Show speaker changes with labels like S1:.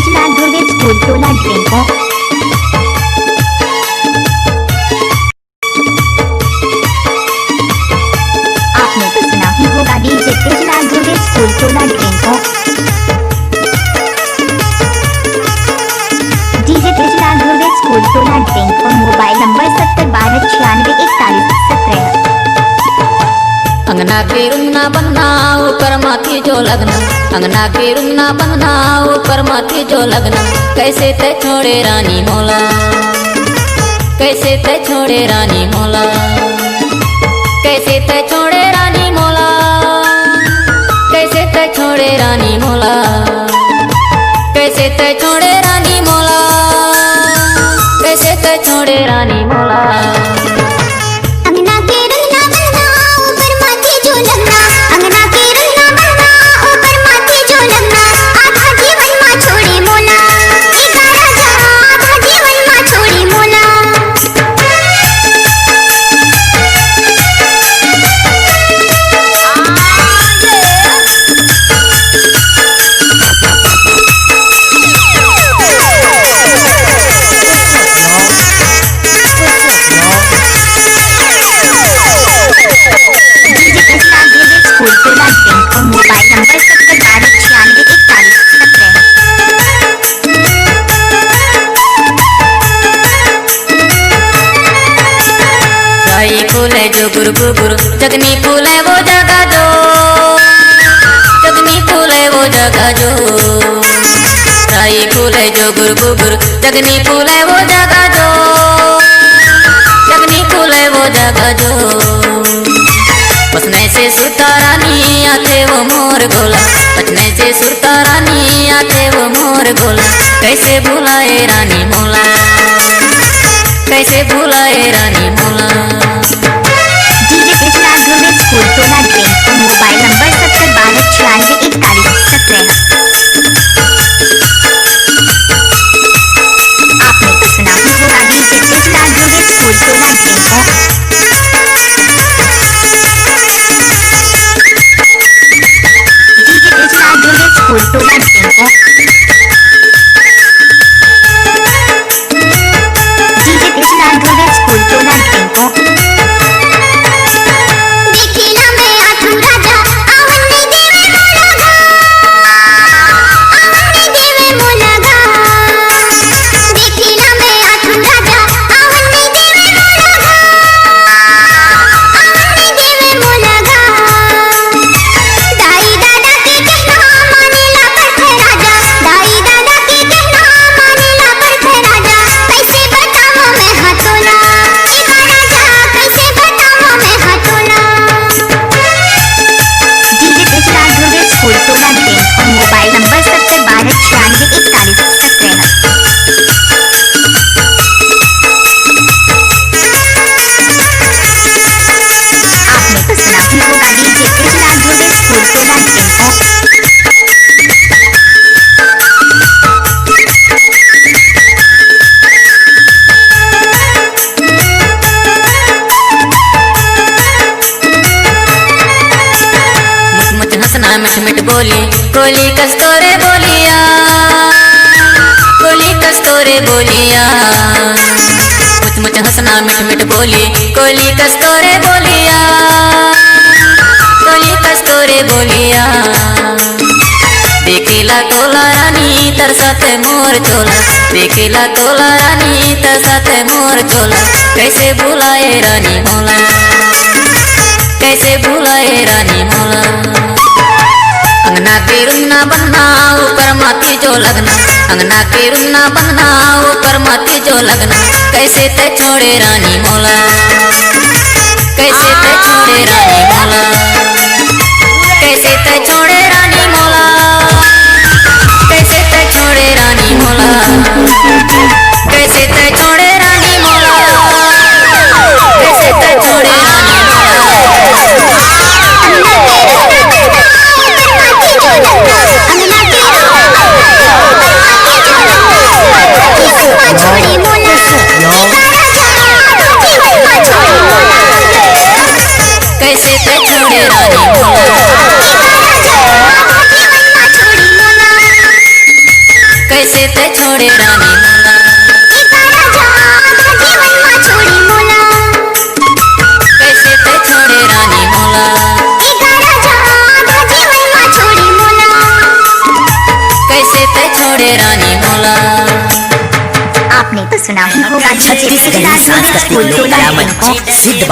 S1: Krishna Dhruv school Tola ड्रिंको। आपने तो सुना ही होगा डीजे कृष्णा ध्रुव स्कूल टोला ड्रिंको। डीजे कृष्णा ध्रुव स्कूल टोला ड्रिंको। Mobile number 70 12 96 41 17।
S2: अंगना के रुंगना बनना ऊपर माथी जो लगना, अंगना के रुंगना बनना ऊपर माथी जो लगना। कैसे ते छोड़े रानी मोला, कैसे ते छोड़े रानी मोला, कैसे ते छोड़े रानी मोला, कैसे ते छोड़े रानी मोला, कैसे ते छोड़े रानी मोला, कैसे ते छोड़े रानी मोला। जो गुरु गुरु जगनी फूल है वो जगह जो, जगनी फूल है वो जगह जो। राई फूल है जो गुरु गुरु जगनी फूल है वो जगह जो, जगनी फूल है वो जगह जो। बसने से सुरता रानी आते वो मोर गोला, बचने से सुरता रानी आते वो मोर गोला। कैसे भुलाए रानी मोला, कैसे भुलाए रानी मोला।
S1: स्कूल टोला ड्रिंको। Mobile number 70 12 96 41 17। आपने तो सुना ही होगा डीजे कृष्णा ध्रुव स्कूल टोला ड्रिंको। डीजे कृष्णा ध्रुव स्कूल टोला ड्रिंको। डीजे कृष्णा ध्रुव स्कूल टोला ड्रिंको। Mobile number 70 12 96 41 17। आपने तो सुना ही होगा डीजे कृष्णा ध्रुव स्कूल टोला ड्रिंको।
S2: मिठ मिठ बोली कोली कस्तोरे बोलिया, कोली कस्तोरे बोलिया। मुझ मुझ हंसना मिठ मिठ बोली कोली कस्तोरे बोलिया, कोली कस्तोरे बोलिया। देखेला तोला रानी तरसते मोर चोला, देखेला तोला रानी तरसते मोर चोला। कैसे भुलाए रानी मोला, कैसे भुलाए रानी मोला। अंगना के रुंगना बनना ऊपर माथी जो लगना, अंगना के रुंगना बनना ऊपर माथी जो लगना। कैसे ते छोड़े रानी मोला, कैसे ते छोड़े रानी मोला, कैसे ते छोड़े रानी मोला, कैसे ते छोड़े रानी मोला, कैसे ते छोड़े रानी मोला, कैसे ते छोड़े रानी मोला। कैसे ते छोड़े कैसे ते छोड़े रानी मोला कैसे ते छोड़े रानी मोला कैसे ते छोड़े रानी मोला।
S1: आपने तो सुना ही होगा
S3: छत्तीसगढ़ी सांस्कृतिक